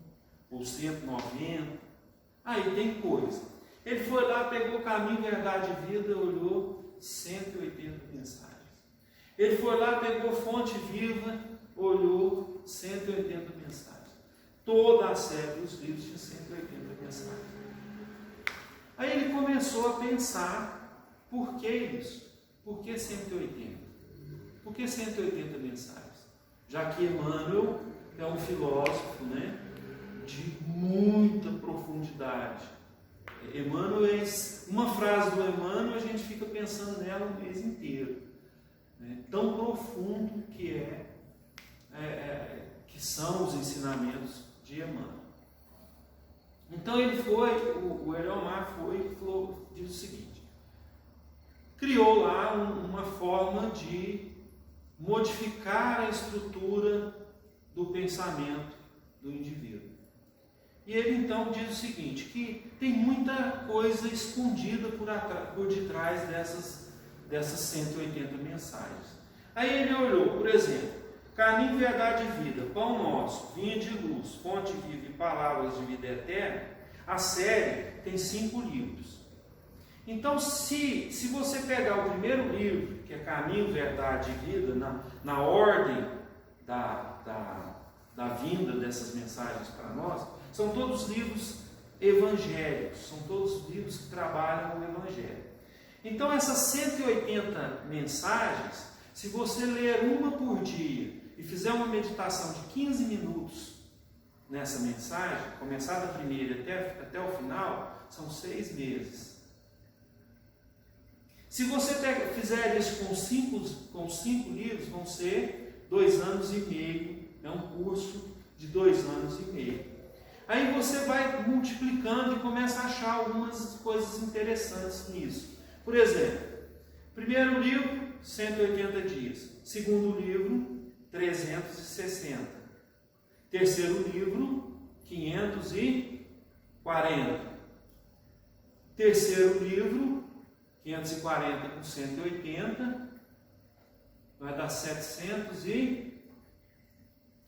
ou 190? Aí tem coisa. Ele foi lá, pegou o Caminho, Verdade e Vida, olhou 180 mensagens. Ele foi lá, pegou Fonte Viva, olhou 180 mensagens. Toda a série dos livros tinha 180 mensagens. Aí ele começou a pensar: por que isso? Por que 180? Por que 180 mensagens? Já que Emmanuel é um filósofo, né, de muita profundidade. Emmanuel, uma frase do Emmanuel, a gente fica pensando nela o mês inteiro. Né? Tão profundo que são os ensinamentos de Emmanuel. Então ele foi, o Eliomar foi e falou, diz o seguinte: criou lá uma forma de modificar a estrutura do pensamento do indivíduo. E ele então diz o seguinte, que tem muita coisa escondida por detrás dessas 180 mensagens. Aí ele olhou, por exemplo, Caminho, Verdade e Vida, Pão Nosso, Vinha de Luz, Fonte Viva e Palavras de Vida Eterna. A série tem 5 livros. Então, se você pegar o primeiro livro, que é Caminho, Verdade e Vida, na ordem da vinda dessas mensagens para nós, são todos livros evangélicos, são todos livros que trabalham o Evangelho. Então, essas 180 mensagens, se você ler uma por dia e fizer uma meditação de 15 minutos nessa mensagem, começar da primeira até o final, são 6 meses. Se você fizer isso com 5 livros, vão ser 2 anos e meio, é um curso de 2 anos e meio. Aí você vai multiplicando e começa a achar algumas coisas interessantes nisso. Por exemplo, primeiro livro, 180 dias. Segundo livro, 360. Terceiro livro, 540. Terceiro livro, 540 com 180, vai dar 700 e...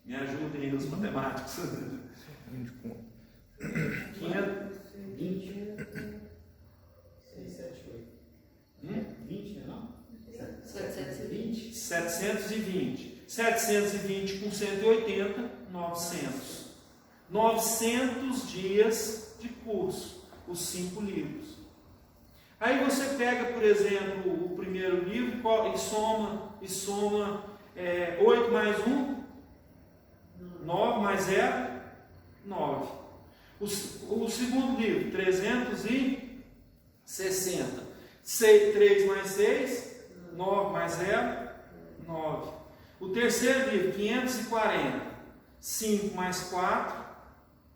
Me ajudem aí os matemáticos. 20, 6, 7, 8. 20, não? 720. 720. 720 com 180, 900. 900 dias de curso, os 5 livros. Aí você pega, por exemplo, o primeiro livro e soma 8 mais 1, 9 mais 0, 9. O segundo livro, 360. 3 mais 6, 9 mais 0, 9. O terceiro livro, 540. 5 mais 4,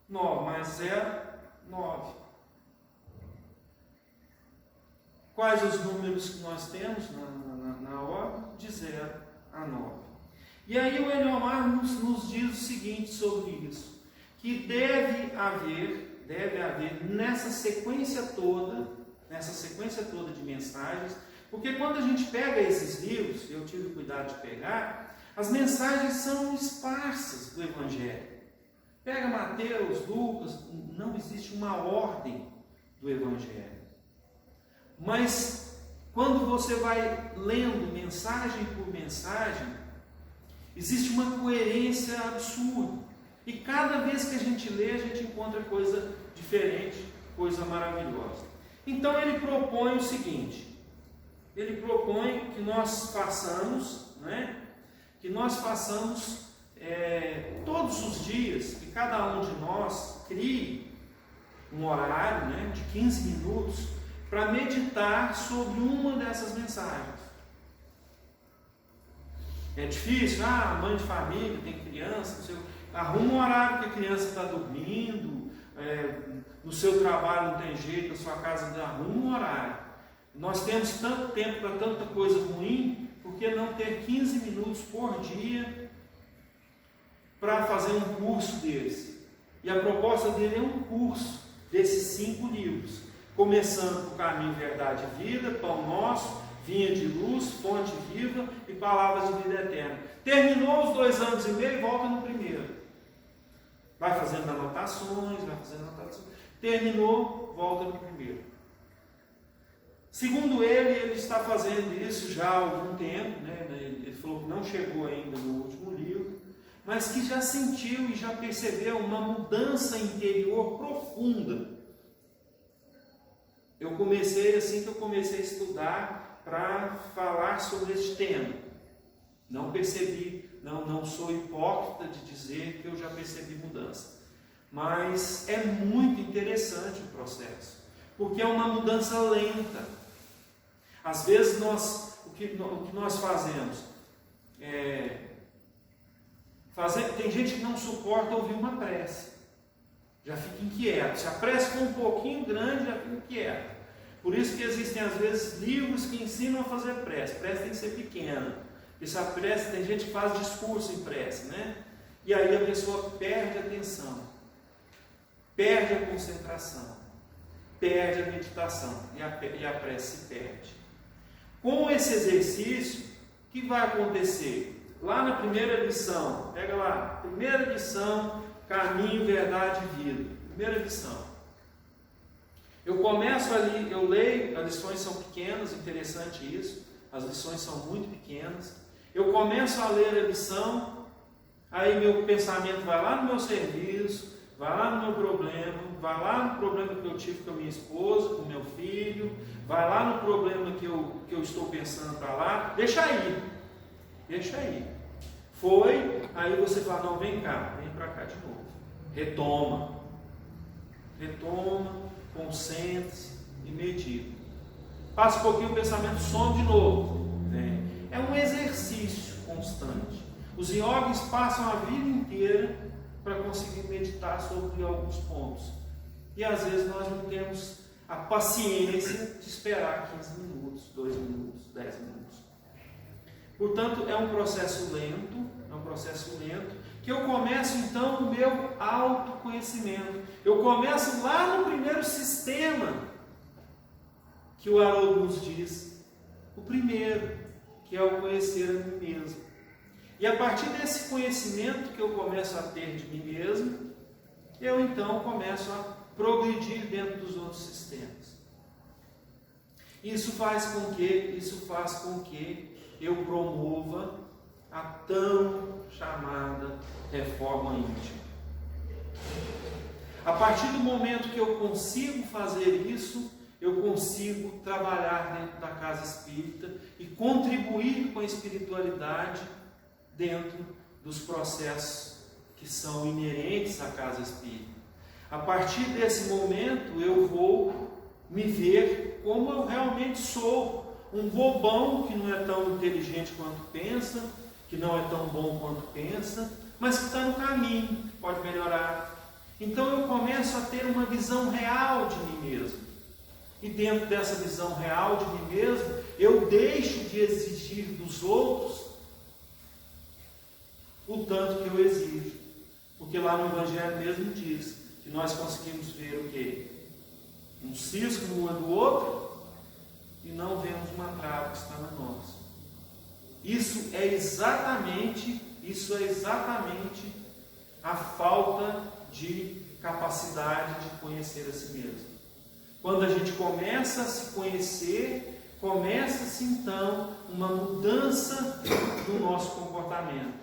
9 mais 0, 9. Quais os números que nós temos na ordem? De 0 a 9. E aí o Eliomar nos diz o seguinte sobre isso, que deve haver nessa sequência toda de mensagens, porque quando a gente pega esses livros, eu tive cuidado de pegar, as mensagens são esparsas do Evangelho. Pega Mateus, Lucas, não existe uma ordem do Evangelho. Mas quando você vai lendo mensagem por mensagem, existe uma coerência absurda. E cada vez que a gente lê, a gente encontra coisa diferente coisa maravilhosa. Então ele propõe o seguinte, ele propõe que nós façamos, né? Que nós façamos todos os dias, que cada um de nós crie um horário, né, de 15 minutos para meditar sobre uma dessas mensagens. É difícil? Mãe de família, tem criança, não sei, arruma um horário que a criança está dormindo, no seu trabalho não tem jeito, na sua casa não, arruma um horário. Nós temos tanto tempo para tanta coisa ruim, por que não ter 15 minutos por dia para fazer um curso desse? E a proposta dele é um curso desses 5 livros, começando por Caminho, Verdade e Vida, Pão Nosso, Vinha de Luz, Fonte Viva e Palavras de Vida Eterna. Terminou os 2 anos e meio, volta no primeiro. Vai fazendo anotações, terminou, volta no primeiro. Segundo ele está fazendo isso já há algum tempo, né? Ele falou que não chegou ainda no último livro, mas que já sentiu e já percebeu uma mudança interior profunda. Eu comecei assim que eu comecei a estudar para falar sobre este tema. Não percebi, não sou hipócrita de dizer que eu já percebi mudança. Mas é muito interessante o processo, porque é uma mudança lenta. Às vezes o que nós fazemos tem gente que não suporta ouvir uma prece, já fica inquieto. Se a prece for um pouquinho grande, já fica inquieto. Por isso que existem às vezes livros que ensinam a fazer prece. Prece tem que ser pequena. Porque a prece, tem gente que faz discurso em prece, né? E aí a pessoa perde a atenção, perde a concentração, perde a meditação e a prece se perde. Com esse exercício, o que vai acontecer? Lá na primeira lição, pega lá, primeira lição, Caminho, Verdade e Vida. Primeira lição. Eu começo ali, eu leio, as lições são pequenas, interessante isso, as lições são muito pequenas. Eu começo a ler a lição, aí meu pensamento vai lá no meu serviço, vai lá no meu problema, vai lá no problema que eu tive com a minha esposa, com o meu filho, vai lá no problema que eu estou pensando para lá, deixa aí. Foi, aí você fala, não, vem cá, vem para cá de novo. Retoma, concentre-se e medita. Passa um pouquinho, o pensamento some de novo. É um exercício constante. Os yogis passam a vida inteira para conseguir meditar sobre alguns pontos. E às vezes nós não temos a paciência de esperar 15 minutos, 2 minutos, 10 minutos. Portanto, é um processo lento, que eu começo então o meu autoconhecimento. Eu começo lá no primeiro sistema que o Haroldo nos diz, o primeiro, que é o conhecer a mim mesmo. E a partir desse conhecimento que eu começo a ter de mim mesmo, eu então começo a progredir dentro dos outros sistemas. Isso faz com que eu promova a tão chamada reforma íntima. A partir do momento que eu consigo fazer isso, eu consigo trabalhar dentro da casa espírita e contribuir com a espiritualidade dentro dos processos que são inerentes à casa espírita. A partir desse momento, eu vou me ver como eu realmente sou, um bobão que não é tão inteligente quanto pensa, que não é tão bom quanto pensa, mas que está no caminho, que pode melhorar. Então eu começo a ter uma visão real de mim mesmo. E dentro dessa visão real de mim mesmo, eu deixo de exigir dos outros o tanto que eu exijo. Porque lá no Evangelho mesmo diz que nós conseguimos ver o quê? Um cisco no olho do outro e não vemos uma trave que está no nosso. Isso é exatamente a falta de capacidade de conhecer a si mesmo. Quando a gente começa a se conhecer, começa-se então uma mudança no nosso comportamento.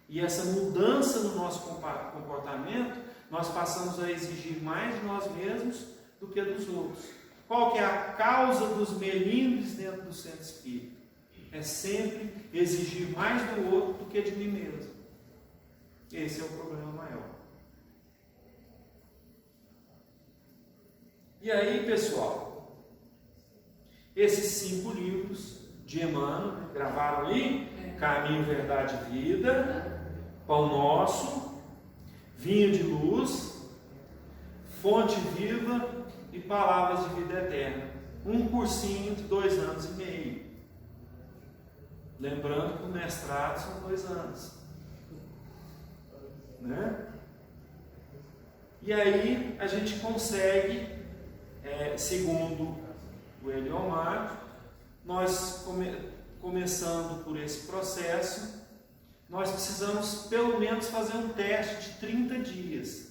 E essa mudança no nosso comportamento, nós passamos a exigir mais de nós mesmos do que dos outros. Qual que é a causa dos melindres dentro do centro espírita? É sempre exigir mais do outro do que de mim mesmo. Esse é o problema maior. E aí, pessoal, esses 5 livros de Emmanuel, gravaram ali? Caminho, Verdade e Vida, Pão Nosso, Vinho de Luz, Fonte Viva e Palavras de Vida Eterna. Um cursinho de 2 anos e meio. Lembrando que o mestrado são 2 anos. Né? E aí a gente consegue, segundo o Eliomar, nós começando por esse processo, nós precisamos pelo menos fazer um teste de 30 dias.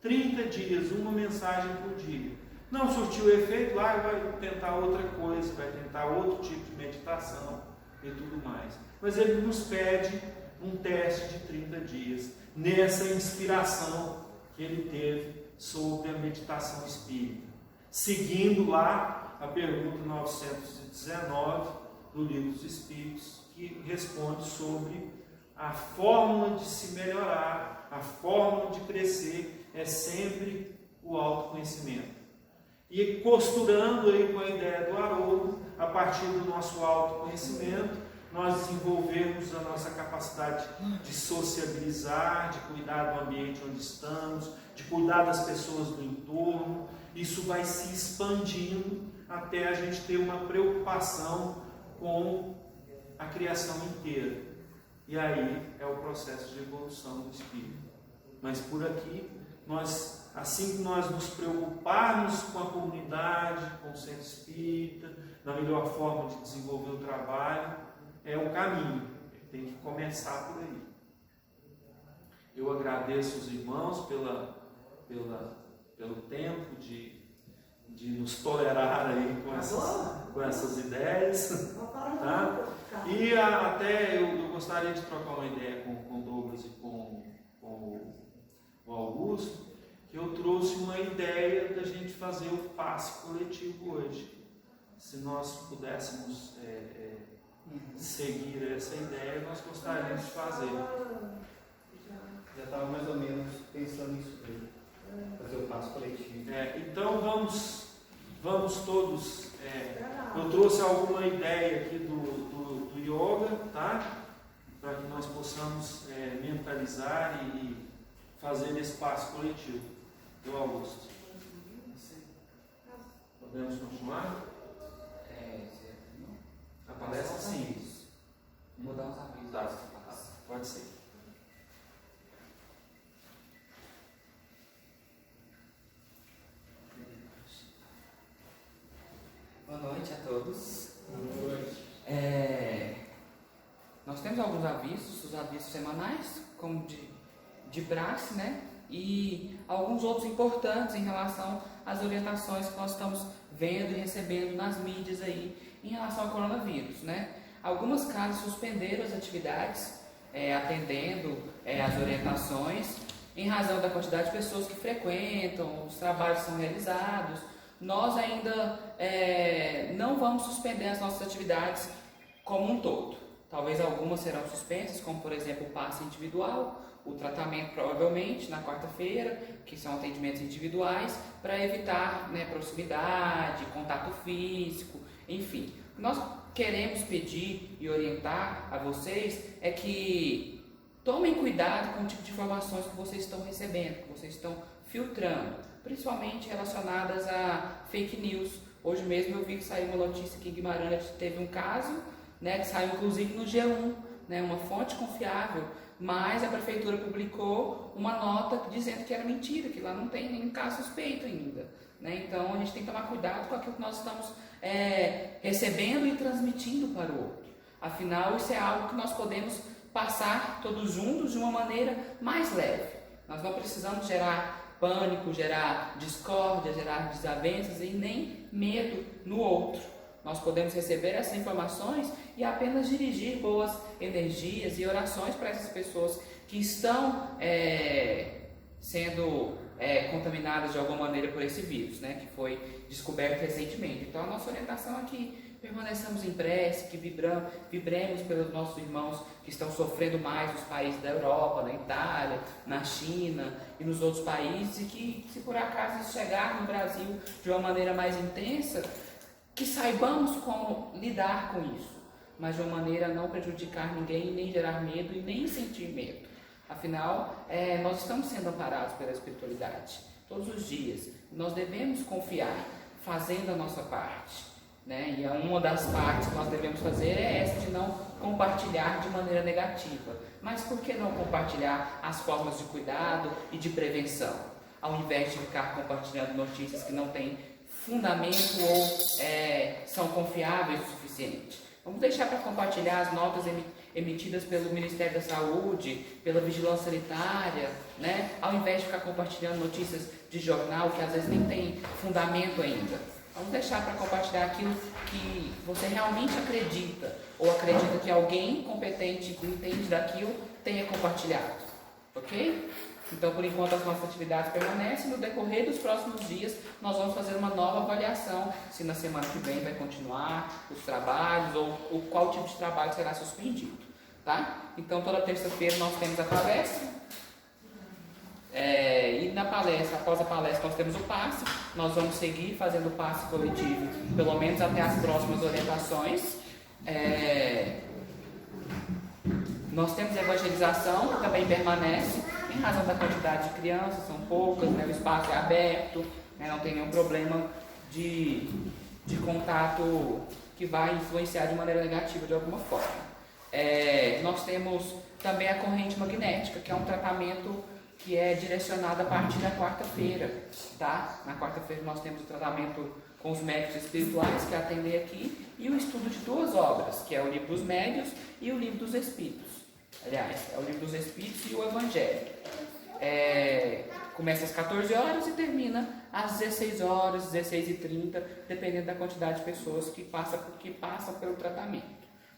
30 dias, uma mensagem por dia. Não surtiu efeito, lá vai tentar outra coisa, vai tentar outro tipo de meditação e tudo mais. Mas ele nos pede um teste de 30 dias, nessa inspiração que ele teve sobre a meditação espírita. Seguindo lá a pergunta 919 do Livro dos Espíritos, que responde sobre a fórmula de se melhorar, a fórmula de crescer é sempre o autoconhecimento. E costurando aí com a ideia do Haroldo, a partir do nosso autoconhecimento, nós desenvolvemos a nossa capacidade de sociabilizar, de cuidar do ambiente onde estamos, de cuidar das pessoas do entorno. Isso vai se expandindo até a gente ter uma preocupação com a criação inteira. E aí é o processo de evolução do espírito. Mas por aqui, assim que nós nos preocuparmos com a comunidade, com o centro espírita, na melhor forma de desenvolver o trabalho, é o caminho. Tem que começar por aí. Eu agradeço os irmãos pelo tempo de nos tolerar aí com essas ideias. Tá? E até eu gostaria de trocar uma ideia com o Douglas e com o Augusto, que eu trouxe uma ideia da gente fazer o passe coletivo hoje. Se nós pudéssemos seguir essa ideia, nós gostaríamos de fazer. Já estava mais ou menos pensando nisso mesmo. Fazer o passo coletivo. Então vamos todos. Eu trouxe alguma ideia aqui do yoga, tá? Para que nós possamos mentalizar e fazer esse passo coletivo. Do Augusto. Podemos continuar? A palestra sim. Vou dar uns avisos. Tá, pode ser. Boa noite a todos. Boa noite. Nós temos alguns avisos, os avisos semanais, como de Brás, né? E alguns outros importantes em relação às orientações que nós estamos vendo e recebendo nas mídias aí em relação ao coronavírus, né? Algumas casas suspenderam as atividades, atendendo às orientações, em razão da quantidade de pessoas que frequentam, os trabalhos são realizados. Nós ainda não vamos suspender as nossas atividades como um todo. Talvez algumas serão suspensas, como por exemplo o passe individual, o tratamento provavelmente na quarta-feira, que são atendimentos individuais, para evitar proximidade, contato físico, enfim. Nós queremos pedir e orientar a vocês é que tomem cuidado com o tipo de informações que vocês estão recebendo, que vocês estão filtrando, principalmente relacionadas a fake news. Hoje mesmo eu vi que saiu uma notícia que em Guimarães teve um caso, que saiu inclusive no G1, uma fonte confiável, mas a prefeitura publicou uma nota dizendo que era mentira, que lá não tem nenhum caso suspeito ainda. Então a gente tem que tomar cuidado com aquilo que nós estamos recebendo e transmitindo para o outro. Afinal, isso é algo que nós podemos passar todos juntos de uma maneira mais leve. Nós não precisamos gerar pânico, gerar discórdia, gerar desavenças e nem medo no outro. Nós podemos receber essas informações e apenas dirigir boas energias e orações para essas pessoas que estão sendo contaminadas de alguma maneira por esse vírus, né, que foi descoberto recentemente. Então a nossa orientação é que permaneçamos em prece, que vibremos pelos nossos irmãos que estão sofrendo mais nos países da Europa, na Itália, na China e nos outros países, e que, se por acaso isso chegar no Brasil de uma maneira mais intensa, que saibamos como lidar com isso, mas de uma maneira a não prejudicar ninguém, nem gerar medo e nem sentir medo. Afinal, nós estamos sendo amparados pela espiritualidade todos os dias. Nós devemos confiar, fazendo a nossa parte, né? E uma das partes que nós devemos fazer é essa, de não compartilhar de maneira negativa. Mas por que não compartilhar as formas de cuidado e de prevenção, ao invés de ficar compartilhando notícias que não têm fundamento ou são confiáveis o suficiente? Vamos deixar para compartilhar as notas emitidas pelo Ministério da Saúde, pela Vigilância Sanitária, né? Ao invés de ficar compartilhando notícias de jornal que às vezes nem tem fundamento ainda. Vamos deixar para compartilhar aquilo que você realmente acredita, ou acredita que alguém competente que entende daquilo tenha compartilhado, ok? Então, por enquanto, as nossas atividades permanecem. No decorrer dos próximos dias, nós vamos fazer uma nova avaliação, se na semana que vem vai continuar os trabalhos, ou qual tipo de trabalho será suspendido, tá? Então, toda terça-feira nós temos a palestra, e na palestra, após a palestra, nós temos o passe. Nós vamos seguir fazendo o passe coletivo, pelo menos até as próximas orientações. Nós temos a evangelização, que também permanece, em razão da quantidade de crianças, são poucas, né? O espaço é aberto, né? Não tem nenhum problema de contato que vai influenciar de maneira negativa de alguma forma. Nós temos também a corrente magnética, que é um tratamento que é direcionado a partir da quarta-feira, tá? Na quarta-feira nós temos o tratamento com os médicos espirituais que atendem aqui, e o estudo de 2 obras, que é o Livro dos Médiuns e o Livro dos Espíritos. Aliás, é o Livro dos Espíritos e o Evangelho. Começa às 14 horas e termina às 16 horas, 16h30, dependendo da quantidade de pessoas que passam pelo tratamento,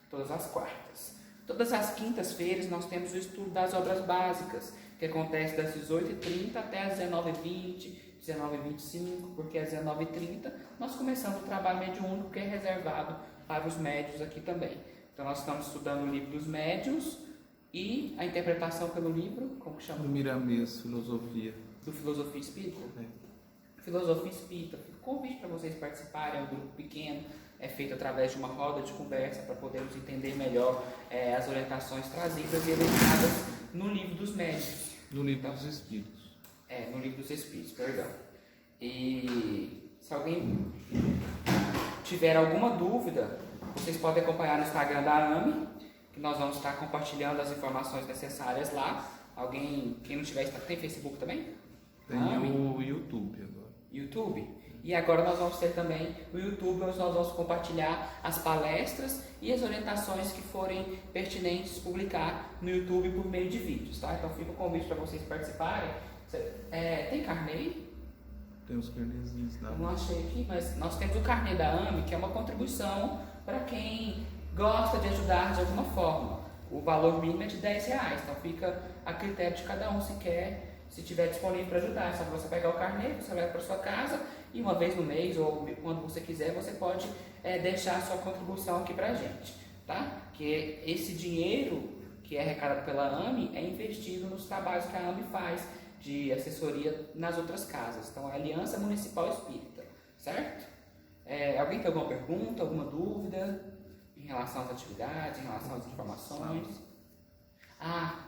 todas as quartas. Todas as quintas-feiras nós temos o estudo das obras básicas, que acontece das 18h30 até as 19h20, 19h25, porque às 19h30 nós começamos o trabalho mediúnico, que é reservado para os médiuns aqui também. Então nós estamos estudando o Livro dos Médiuns e a interpretação pelo livro, como que chama? Do Miramês, Filosofia. Do Filosofia Espírita? Filosofia Espírita. Convite para vocês participarem, é um grupo pequeno, é feito através de uma roda de conversa para podermos entender melhor as orientações trazidas e elencadas no Livro dos Médiuns. No Livro dos Espíritos. No Livro dos Espíritos, perdão. E se alguém tiver alguma dúvida, vocês podem acompanhar no Instagram da AME, que nós vamos estar compartilhando as informações necessárias lá. Quem não tiver, tem Facebook também? Tem o YouTube agora. YouTube? E agora nós vamos ter também o YouTube, onde nós vamos compartilhar as palestras e as orientações que forem pertinentes publicar no YouTube por meio de vídeos, tá? Então fica o convite para vocês participarem. Tem carnê aí? Tem os carnezinhos da Eu não achei aqui, mas nós temos o carnê da AME, que é uma contribuição para quem gosta de ajudar de alguma forma. O valor mínimo é de R$10, então fica a critério de cada um se tiver disponível para ajudar. É só você pegar o carnê, você leva para sua casa e uma vez no mês ou quando você quiser, você pode deixar a sua contribuição aqui para a gente, tá? Que esse dinheiro que é arrecadado pela AME é investido nos trabalhos que a AME faz de assessoria nas outras casas. Então, é a Aliança Municipal Espírita, certo? Alguém tem alguma pergunta, alguma dúvida em relação às atividades, em relação às informações?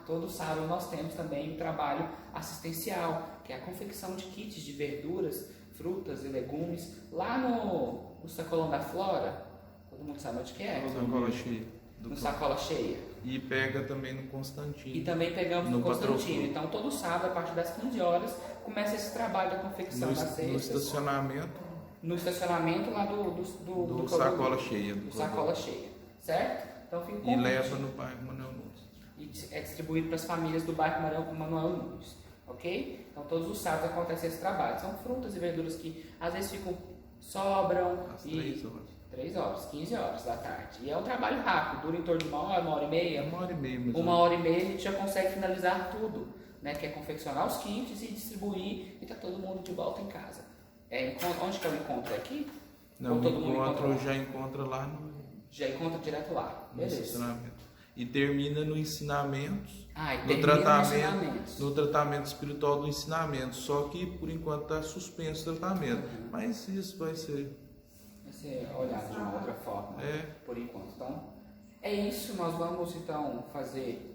Todo sábado nós temos também o trabalho assistencial, que é a confecção de kits de verduras, frutas e legumes, lá no Sacolão da Flora. Todo mundo sabe onde que é? Sacola cheia. No Sacola Cheia. E pega também no Constantino. E também pegamos no Constantino. Patrocínio. Então, todo sábado, a partir das 15 horas, começa esse trabalho da confecção das cestas. No estacionamento. No estacionamento lá do Sacola Cheia. Do Sacola Cheia, certo? Então, fica E leva no bairro Manuel Nunes. E é distribuído para as famílias do bairro Manuel Nunes, ok? Então, todos os sábados acontece esse trabalho. São frutas e verduras que, às vezes, sobram. Às 3 horas. 3 horas, 15 horas da tarde. E é um trabalho rápido, dura em torno de 1 hora, 1 hora e meia. 1 hora e meia. Uma hora e meia a gente já consegue finalizar tudo. né, que é confeccionar os kits e distribuir e tá todo mundo de volta em casa. Onde que é o encontro? É aqui? Não, Ou todo o mundo encontra encontro lá? já encontra lá no Já encontra direto lá. Beleza. ensinamento. E termina no ensinamentos, Ah, e no termina nos tratamento, ensinamentos. no tratamento espiritual do ensinamento. Só que por enquanto está suspenso o tratamento. Uhum. Mas isso vai ser. Vai ser olhado de uma outra forma, É. por enquanto. Então, é isso. Nós vamos então fazer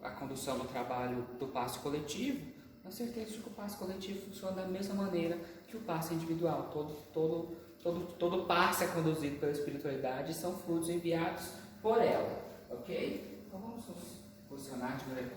a condução do trabalho do passe coletivo, na certeza de que o passe coletivo funciona da mesma maneira que o passe individual. Todo passe é conduzido pela espiritualidade e são frutos enviados por ela, ok? Então vamos nos posicionar de maneira